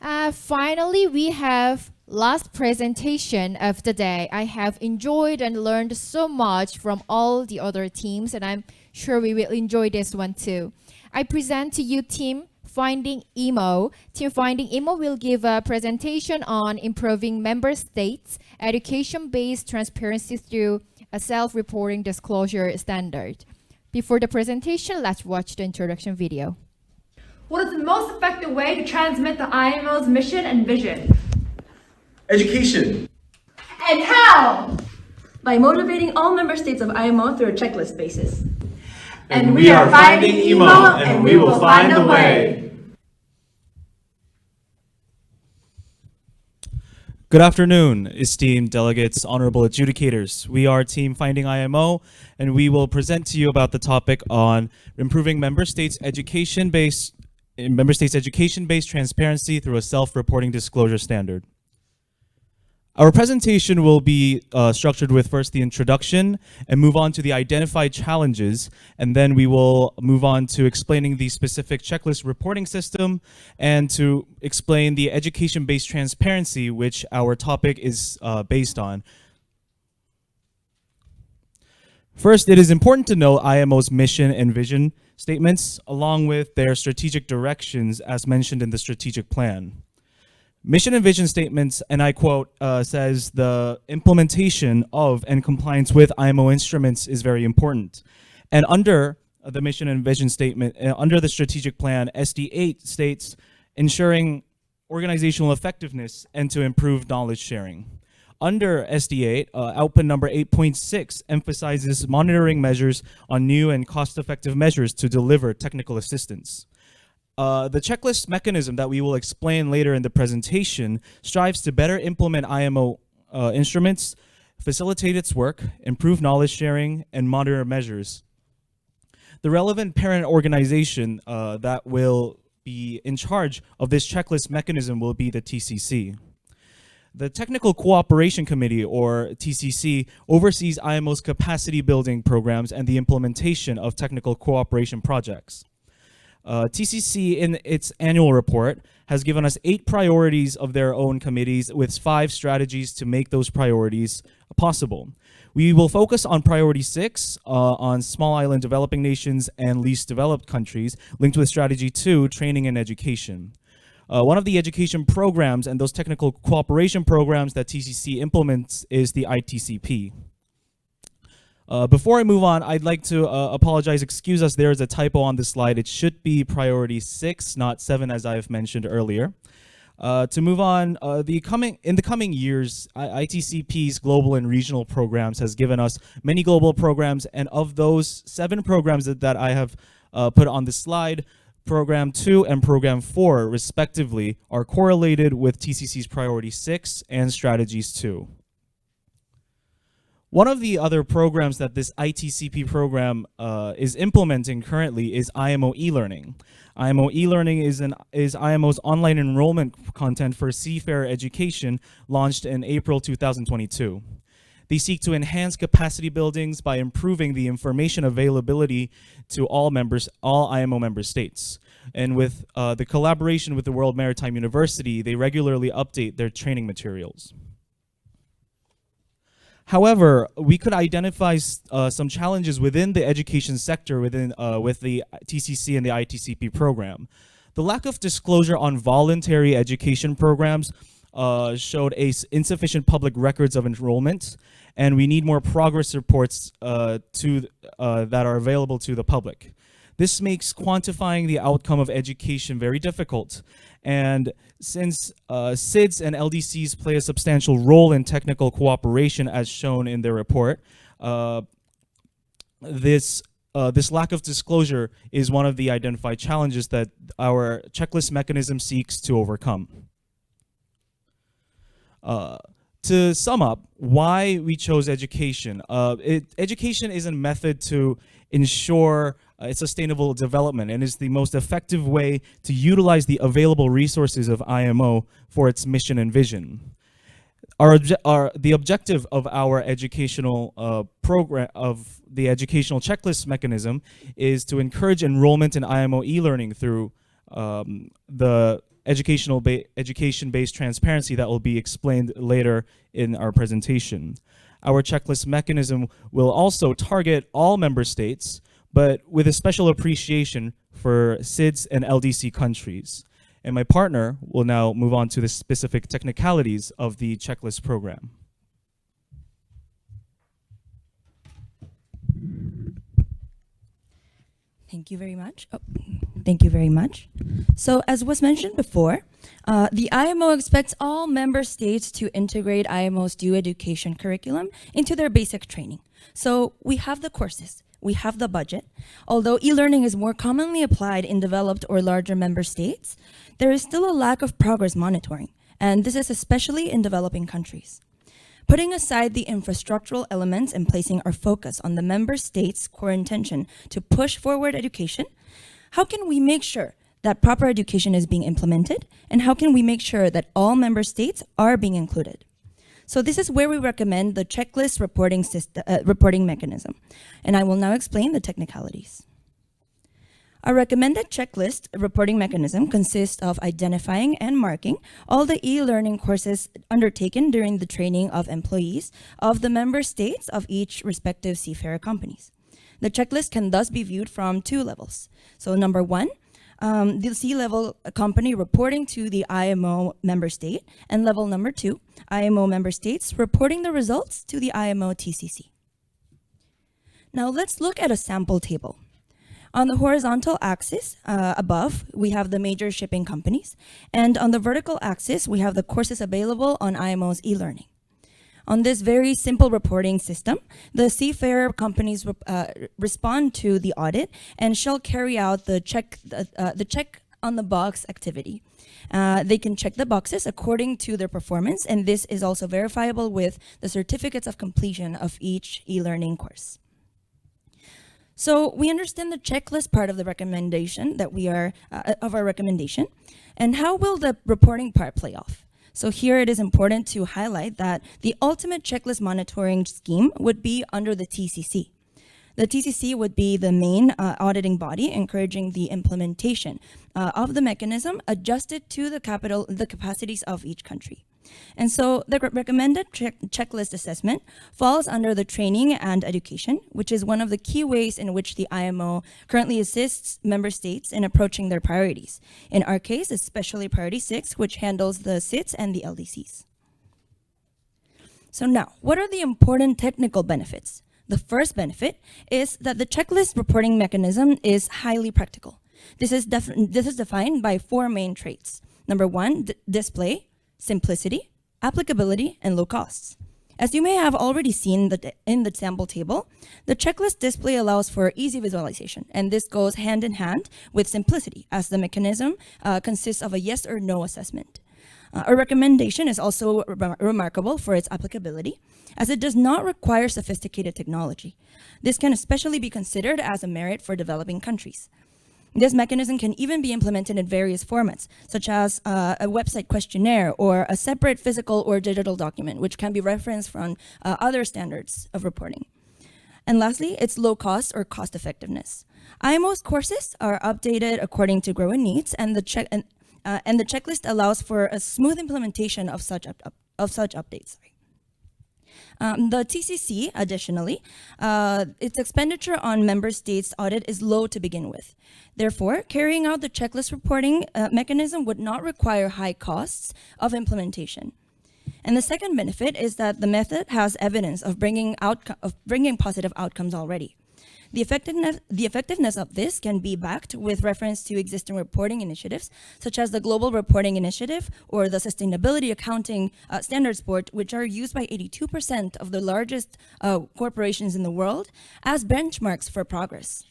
Finally, we have last presentation of the day. I have enjoyed and learned so much from all the other teams, and I'm sure we will enjoy this one too. I present to you Team Finding IMO. Team Finding IMO will give a presentation on improving member states' education-based transparency through a self-reporting disclosure standard. Before the presentation, let's watch the introduction video. What is the most effective way to transmit the IMO's mission and vision? Education. And how? By motivating all member states of IMO through a checklist basis. And we are finding IMO, and we will find a way. Good afternoon, esteemed delegates, honorable adjudicators. We are Team Finding IMO, and we will present to you about the topic on improving member states' education-based transparency through a self-reporting disclosure standard. Our presentation will be structured with first the introduction and move on to the identified challenges, and then we will move on to explaining the specific checklist reporting system and to explain the education-based transparency, which our topic is based on. First, it is important to know IMO's mission and vision statements along with their strategic directions as mentioned in the strategic plan. Mission and vision statements, and I quote, says the implementation of and compliance with IMO instruments is very important. And under the mission and vision statement, under the strategic plan, SD8 states ensuring organizational effectiveness and to improve knowledge sharing. Under SD8, output number 8.6 emphasizes monitoring measures on new and cost-effective measures to deliver technical assistance. The checklist mechanism that we will explain later in the presentation strives to better implement IMO instruments, facilitate its work, improve knowledge sharing, and monitor measures. The relevant parent organization that will be in charge of this checklist mechanism will be the TCC. The Technical Cooperation Committee, or TCC, oversees IMO's capacity building programs and the implementation of technical cooperation projects. TCC, in its annual report, has given us 8 priorities of their own committees with 5 strategies to make those priorities possible. We will focus on priority 6 on small island developing nations and least developed countries, linked with strategy 2, training and education. One of the education programs and those technical cooperation programs that TCC implements is the ITCP. Before I move on, I'd like to excuse us, there is a typo on the slide. It should be priority 6, not 7, as I've mentioned earlier. To move on, in the coming years, ITCP's global and regional programs has given us many global programs, and of those 7 programs that I have put on the slide, Program 2 and Program 4, respectively, are correlated with TCC's priority 6 and strategies 2. One of the other programs that this ITCP program is implementing currently is IMO e-learning. IMO e-learning is IMO's online enrollment content for seafarer education launched in April 2022. They seek to enhance capacity buildings by improving the information availability to all IMO member states. And with the collaboration with the World Maritime University, they regularly update their training materials. However, we could identify some challenges within the education sector with the TCC and the ITCP program. The lack of disclosure on voluntary education programs showed insufficient public records of enrollment, and we need more progress reports that are available to the public. This makes quantifying the outcome of education very difficult. And since SIDS and LDCs play a substantial role in technical cooperation as shown in their report, this lack of disclosure is one of the identified challenges that our checklist mechanism seeks to overcome. To sum up, why we chose education. Education is a method to ensure sustainable development and is the most effective way to utilize the available resources of IMO for its mission and vision. The objective of our educational program, of the educational checklist mechanism, is to encourage enrollment in IMO e-learning through the education-based transparency that will be explained later in our presentation. Our checklist mechanism will also target all member states, but with a special appreciation for SIDS and LDC countries. And my partner will now move on to the specific technicalities of the checklist program. Thank you very much. Thank you very much. So as was mentioned before, the IMO expects all member states to integrate IMO's due education curriculum into their basic training. So we have the courses, we have the budget. Although e-learning is more commonly applied in developed or larger member states, there is still a lack of progress monitoring, and this is especially in developing countries. Putting aside the infrastructural elements and placing our focus on the member states' core intention to push forward education, how can we make sure that proper education is being implemented? And how can we make sure that all member states are being included? So this is where we recommend the checklist reporting mechanism. And I will now explain the technicalities. Our recommended checklist reporting mechanism consists of identifying and marking all the e-learning courses undertaken during the training of employees of the member states of each respective seafarer companies. The checklist can thus be viewed from two levels. So number one, the C-level company reporting to the IMO member state, and level number two, IMO member states reporting the results to the IMO TCC. Now let's look at a sample table. On the horizontal axis above, we have the major shipping companies, and on the vertical axis, we have the courses available on IMO's e-learning. On this very simple reporting system, the seafarer companies respond to the audit and shall carry out the check on the box activity. They can check the boxes according to their performance, and this is also verifiable with the certificates of completion of each e-learning course. So we understand the checklist part of the recommendation that of our recommendation, and how will the reporting part play off? So here it is important to highlight that the ultimate checklist monitoring scheme would be under the TCC. The TCC would be the main auditing body encouraging the implementation of the mechanism adjusted to the capacities of each country. And so the recommended checklist assessment falls under the training and education, which is one of the key ways in which the IMO currently assists member states in approaching their priorities. In our case, especially priority 6, which handles the SIDS and the LDCs. So now, what are the important technical benefits? The first benefit is that the checklist reporting mechanism is highly practical. This is defined by 4 main traits. Number 1, display, simplicity, applicability, and low costs. As you may have already seen in the sample table, the checklist display allows for easy visualization, and this goes hand in hand with simplicity, as the mechanism consists of a yes or no assessment. Our recommendation is also remarkable for its applicability, as it does not require sophisticated technology. This can especially be considered as a merit for developing countries. This mechanism can even be implemented in various formats, such as a website questionnaire or a separate physical or digital document, which can be referenced from other standards of reporting. And lastly, it's low cost or cost effectiveness. IMO's courses are updated according to growing needs, and the checklist allows for a smooth implementation of such updates. The TCC, additionally, its expenditure on member states' audit is low to begin with. Therefore, carrying out the checklist reporting mechanism would not require high costs of implementation. And the second benefit is that the method has evidence of bringing positive outcomes already. The effectiveness of this can be backed with reference to existing reporting initiatives, such as the Global Reporting Initiative or the Sustainability Accounting Standards Board, which are used by 82% of the largest corporations in the world as benchmarks for progress.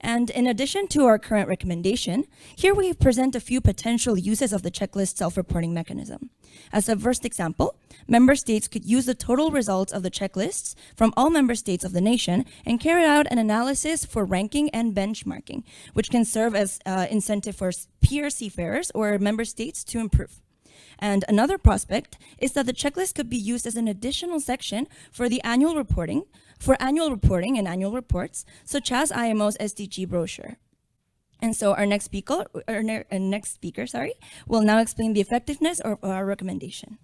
And in addition to our current recommendation, here we present a few potential uses of the checklist self-reporting mechanism. As a first example, member states could use the total results of the checklists from all member states of the nation and carry out an analysis for ranking and benchmarking, which can serve as incentive for peer seafarers or member states to improve. And another prospect is that the checklist could be used as an additional section for annual reporting and annual reports, such as IMO's SDG brochure. And so our next speaker, will now explain the effectiveness of our recommendation.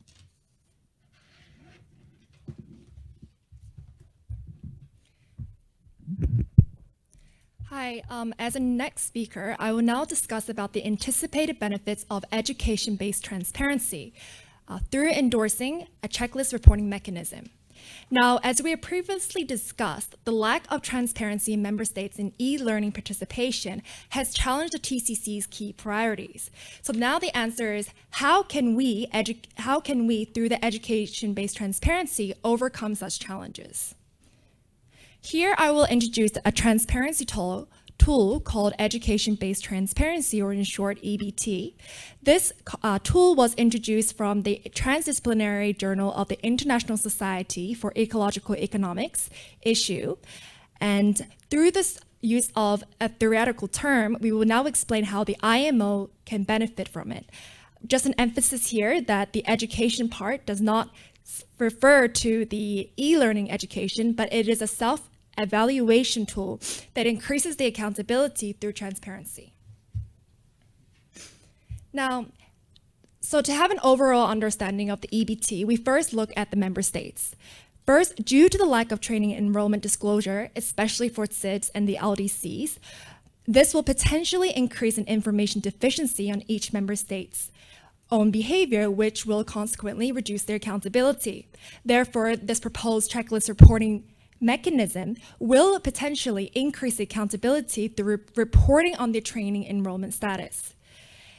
Hi, as a next speaker, I will now discuss about the anticipated benefits of education-based transparency through endorsing a checklist reporting mechanism. Now, as we have previously discussed, the lack of transparency in member states in e-learning participation has challenged the TCC's key priorities. So now the answer is, how can we, through the education-based transparency, overcome such challenges? Here I will introduce a transparency tool called Education-Based Transparency, or in short, EBT. This tool was introduced from the Transdisciplinary Journal of the International Society for Ecological Economics issue. And through this use of a theoretical term, we will now explain how the IMO can benefit from it. Just an emphasis here that the education part does not refer to the e-learning education, but it is a self-evaluation tool that increases the accountability through transparency. Now, so to have an overall understanding of the EBT, we first look at the member states. First, due to the lack of training and enrollment disclosure, especially for SIDS and the LDCs, this will potentially increase an information deficiency on each member state's own behavior, which will consequently reduce their accountability. Therefore, this proposed checklist reporting mechanism will potentially increase accountability through reporting on the training enrollment status.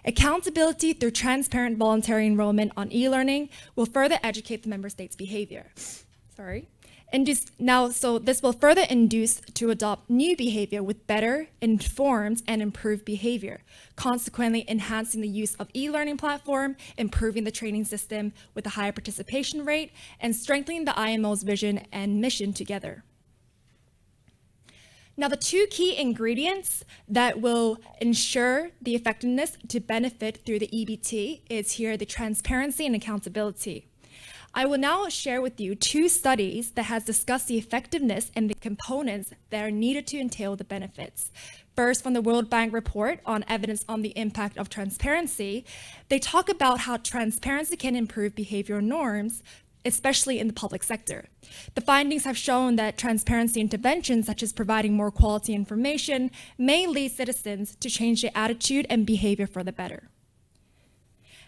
Accountability through transparent voluntary enrollment on e-learning will further educate the member states' behavior. So this will further induce to adopt new behavior with better informed and improved behavior, consequently enhancing the use of e-learning platform, improving the training system with a higher participation rate, and strengthening the IMO's vision and mission together. Now, the two key ingredients that will ensure the effectiveness to benefit through the EBT is here the transparency and accountability. I will now share with you two studies that has discussed the effectiveness and the components that are needed to entail the benefits. First, from the World Bank report on evidence on the impact of transparency, they talk about how transparency can improve behavioral norms, especially in the public sector. The findings have shown that transparency interventions, such as providing more quality information, may lead citizens to change their attitude and behavior for the better.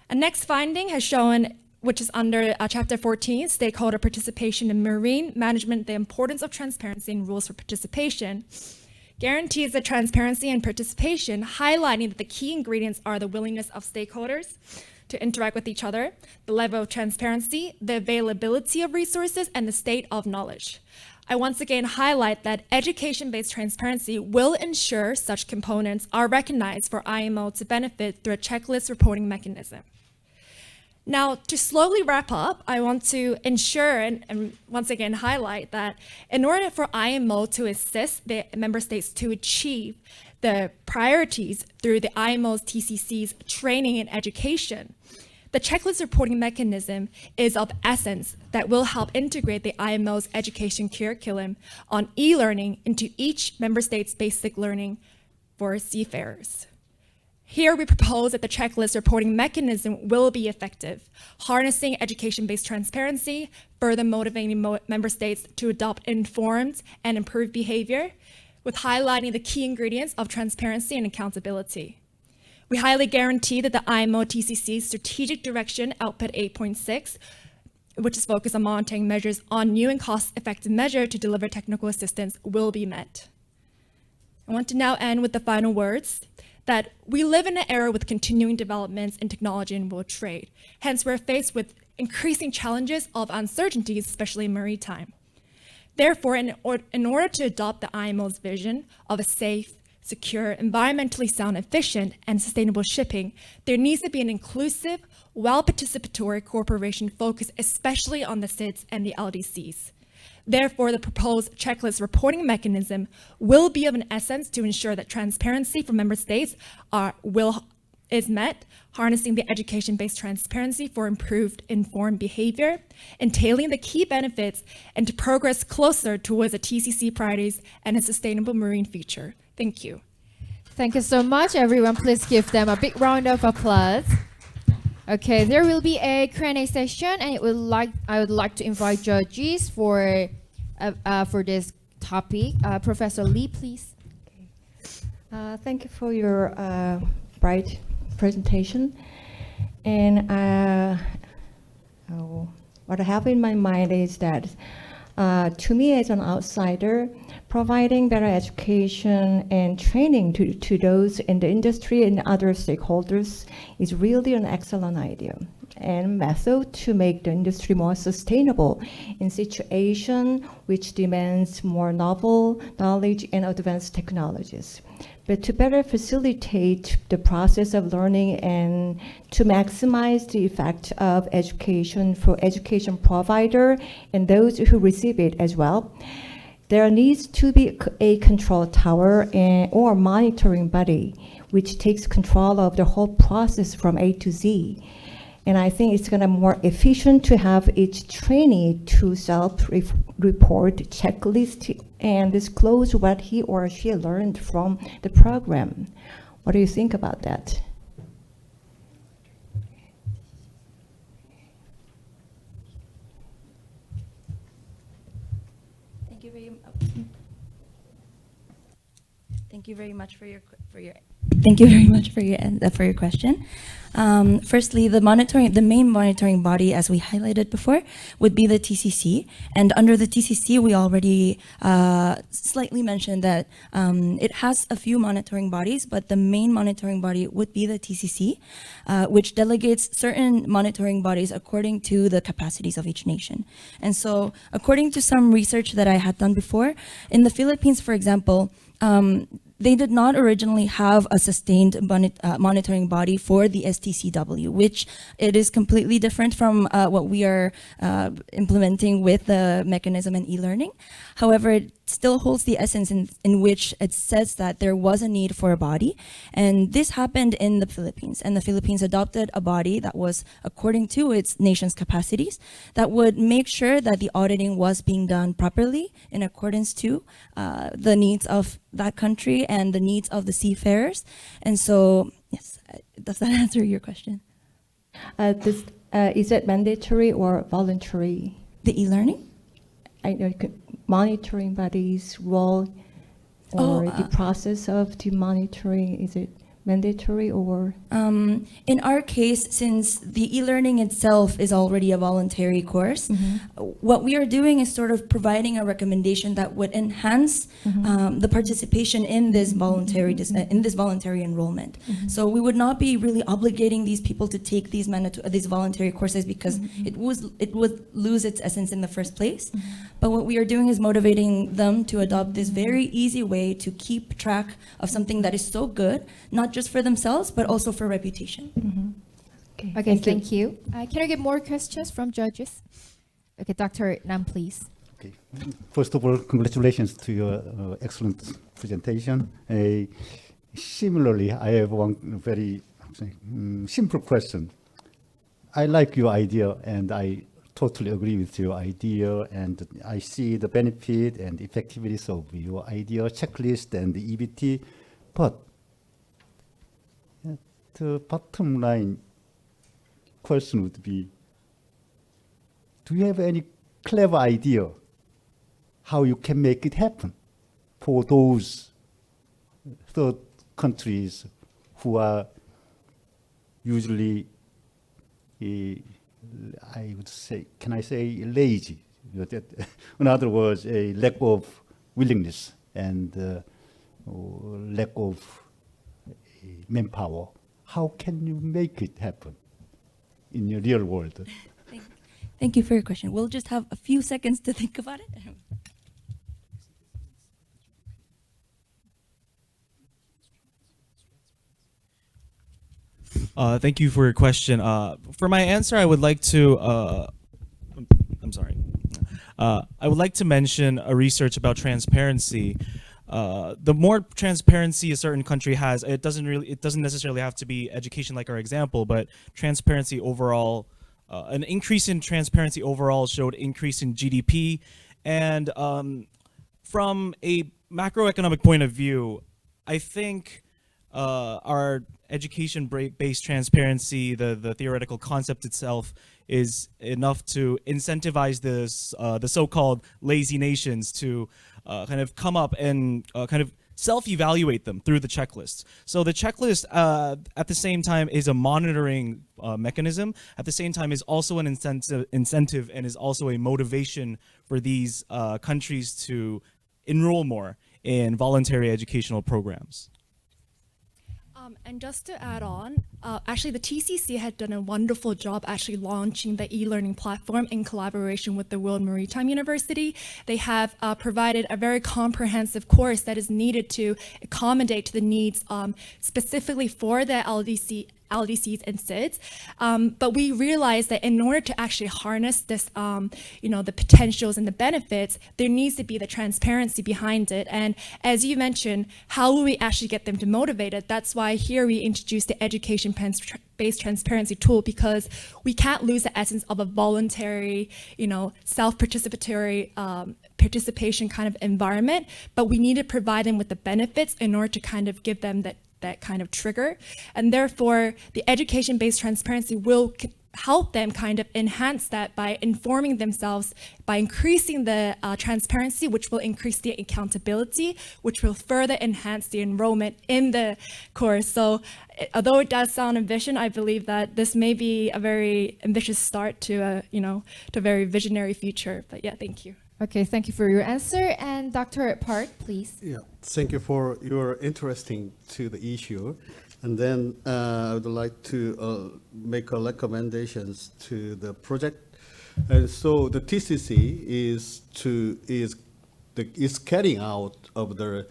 A next finding has shown, which is under Chapter 14, Stakeholder Participation in Marine Management, the importance of transparency and rules for participation, guarantees the transparency and participation, highlighting that the key ingredients are the willingness of stakeholders to interact with each other, the level of transparency, the availability of resources, and the state of knowledge. I once again highlight that education-based transparency will ensure such components are recognized for IMO to benefit through a checklist reporting mechanism. Now, to slowly wrap up, I want to ensure and once again highlight that in order for IMO to assist the member states to achieve the priorities through the IMO's TCC's training and education, the checklist reporting mechanism is of essence that will help integrate the IMO's education curriculum on e-learning into each member state's basic learning for seafarers. Here we propose that the checklist reporting mechanism will be effective, harnessing education-based transparency, further motivating member states to adopt informed and improved behavior, with highlighting the key ingredients of transparency and accountability. We highly guarantee that the IMO TCC's strategic direction, output 8.6, which is focused on monitoring measures on new and cost-effective measure to deliver technical assistance, will be met. I want to now end with the final words that we live in an era with continuing developments in technology and world trade. Hence, we're faced with increasing challenges of uncertainties, especially in maritime. Therefore, in order to adopt the IMO's vision of a safe, secure, environmentally sound, efficient, and sustainable shipping, there needs to be an inclusive, well-participatory cooperation focused especially on the SIDS and the LDCs. Therefore, the proposed checklist reporting mechanism will be of an essence to ensure that transparency from member states is met, harnessing the education-based transparency for improved informed behavior, entailing the key benefits, and to progress closer towards the TCC priorities and a sustainable marine future. Thank you. Thank you so much, everyone. Please give them a big round of applause. Okay, there will be a Q&A session, and I would like to invite judges for this topic. Professor Lee, please. Thank you for your bright presentation. And what I have in my mind is that to me as an outsider, providing better education and training to those in the industry and other stakeholders is really an excellent idea and method to make the industry more sustainable in situation which demands more novel knowledge and advanced technologies. But to better facilitate the process of learning and to maximize the effect of education for education provider and those who receive it as well, there needs to be a control tower or monitoring body which takes control of the whole process from A to Z. And I think it's going to be more efficient to have each trainee to self-report checklist and disclose what he or she learned from the program. What do you think about that? Thank you very much for your question. Firstly, the main monitoring body, as we highlighted before, would be the TCC. And under the TCC, we already slightly mentioned that it has a few monitoring bodies, but the main monitoring body would be the TCC, which delegates certain monitoring bodies according to the capacities of each nation. And so, according to some research that I had done before, in the Philippines, for example, they did not originally have a sustained monitoring body for the STCW, which it is completely different from what we are implementing with the mechanism in e-learning. However, it still holds the essence in which it says that there was a need for a body. And this happened in the Philippines. And the Philippines adopted a body that was according to its nation's capacities that would make sure that the auditing was being done properly in accordance to the needs of that country and the needs of the seafarers. And so, yes, does that answer your question? Is it mandatory or voluntary? The e-learning? I know monitoring bodies' role or the process of the monitoring, is it mandatory or? In our case, since the e-learning itself is already a voluntary course, what we are doing is sort of providing a recommendation that would enhance the participation in this voluntary enrollment. So we would not be really obligating these people to take these voluntary courses because it would lose its essence in the first place. But what we are doing is motivating them to adopt this very easy way to keep track of something that is so good, not just for themselves, but also for reputation. Okay, thank you. Can I get more questions from judges? Okay, Dr. Nam, please. Okay. First of all, congratulations to your excellent presentation. Similarly, I have one very simple question. I like your idea, and I totally agree with your idea, and I see the benefit and effectiveness of your idea, checklist, and the EBT, but the bottom line question would be, do you have any clever idea how you can make it happen for those third countries who are usually, I would say, can I say lazy? In other words, a lack of willingness and lack of manpower. How can you make it happen in your real world? Thank you for your question. We'll just have a few seconds to think about it. Thank you for your question. For my answer, I would like to, I would like to mention a research about transparency. The more transparency a certain country has, it doesn't necessarily have to be education like our example, but transparency overall, an increase in transparency overall showed increase in GDP. And from a macroeconomic point of view, I think our education-based transparency, the theoretical concept itself, is enough to incentivize this the so-called lazy nations to kind of come up and kind of self-evaluate them through the checklists. So the checklist at the same time is a monitoring mechanism, at the same time is also an incentive and is also a motivation for these countries to enroll more in voluntary educational programs. And just to add on, actually the TCC had done a wonderful job actually launching the e-learning platform in collaboration with the World Maritime University. They have provided a very comprehensive course that is needed to accommodate to the needs specifically for the LDCs and SIDS, but we realized that in order to actually harness this, the potentials and the benefits, there needs to be the transparency behind it. And as you mentioned, how will we actually get them to motivate it? That's why here we introduced the education-based transparency tool, because we can't lose the essence of a voluntary, self-participatory participation kind of environment, but we need to provide them with the benefits in order to kind of give them that kind of trigger. And therefore, the education-based transparency will help them kind of enhance that by informing themselves, by increasing the transparency, which will increase the accountability, which will further enhance the enrollment in the course. So although it does sound ambitious, I believe that this may be a very ambitious start to a very visionary future. But yeah, thank you. Okay, thank you for your answer. And Dr. Park, please. Yeah, thank you for your interesting to the issue. And then I would like to make a recommendations to the project. And so the TCC is carrying out of the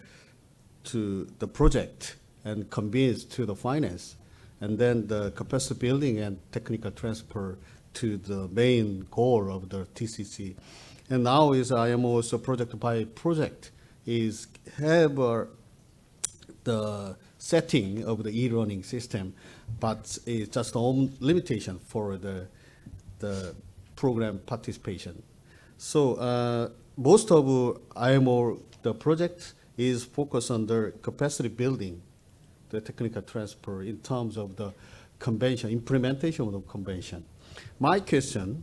project and convenes to the finance, and then the capacity building and technical transfer to the main goal of the TCC. And now is IMO's project by project is have the setting of the e-learning system, but it's just own limitation for the program participation. So most of IMO the project is focused on the capacity building, the technical transfer in terms of the convention, implementation of the convention. My question,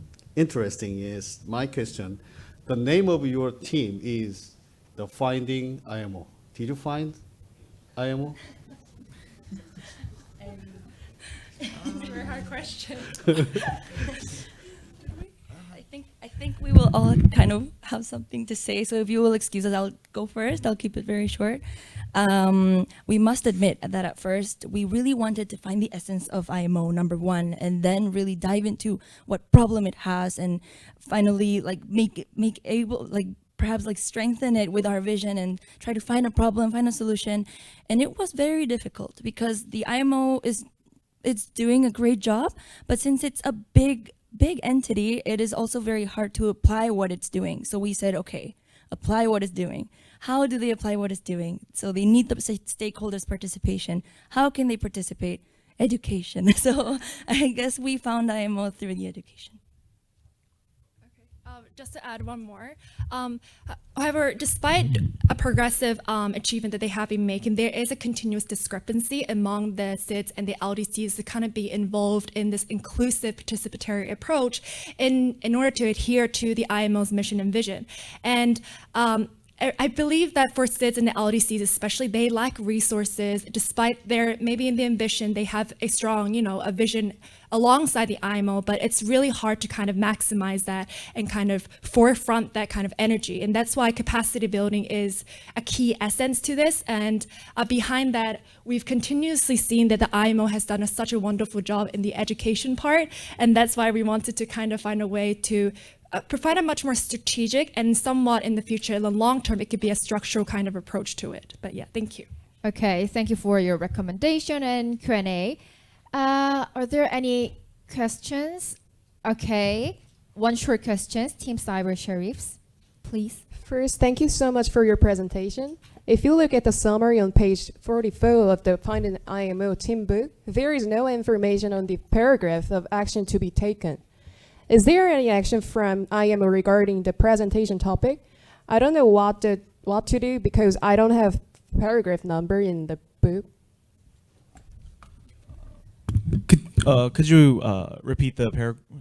the name of your team is the Finding IMO. Did you find IMO? It's a very hard question. I think we will all kind of have something to say. So if you will excuse us, I'll go first. I'll keep it very short. We must admit that at first we really wanted to find the essence of IMO, number one, and then really dive into what problem it has, and finally perhaps strengthen it with our vision and try to find a problem, find a solution. And it was very difficult because the IMO it's doing a great job, but since it's a big entity, it is also very hard to apply what it's doing. So we said, okay, apply what it's doing. How do they apply what it's doing? So they need the stakeholders' participation. How can they participate? Education. So I guess we found IMO through the education. Just to add one more, however, despite a progressive achievement that they have been making, there is a continuous discrepancy among the SIDS and the LDCs to kind of be involved in this inclusive participatory approach in order to adhere to the IMO's mission and vision. And I believe that for SIDS and the LDCs especially, they lack resources. Despite their maybe in the ambition, they have a strong, a vision alongside the IMO, but it's really hard to kind of maximize that and kind of forefront that kind of energy. And that's why capacity building is a key essence to this. And behind that, we've continuously seen that the IMO has done such a wonderful job in the education part. And that's why we wanted to kind of find a way to provide a much more strategic and somewhat in the future, in the long term, it could be a structural kind of approach to it. But yeah, thank you. Okay, thank you for your recommendation and Q&A. Are there any questions? Okay, one short question. Team Cyber Sheriffs, please. First, thank you so much for your presentation. If you look at the summary on page 44 of the Finding IMO team book, there is no information on the paragraph of action to be taken. Is there any action from IMO regarding the presentation topic? I don't know what to do because I don't have paragraph number in the book. Could you repeat the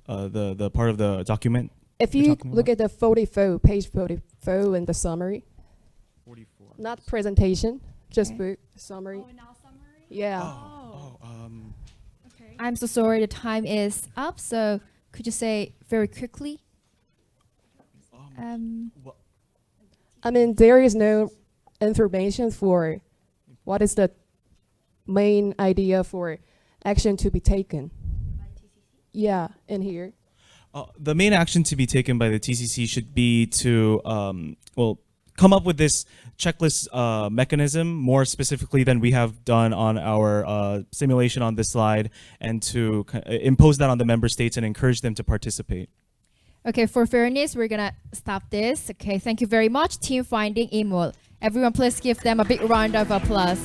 the part of the document? If you're you talking look about? at the 44, page 44 in the summary, 44. not presentation, just Okay. book summary. Yeah. Okay. I'm so sorry, the time is up. So could you say very quickly? I mean, there is no information for what is the main idea for action to be taken. Yeah, in here. The main action to be taken by the TCC should be to come up with this checklist mechanism more specifically than we have done on our simulation on this slide, and to impose that on the member states and encourage them to participate. Okay, for fairness, we're gonna stop this. Okay, thank you very much, Team Finding IMO. Everyone, please give them a big round of applause.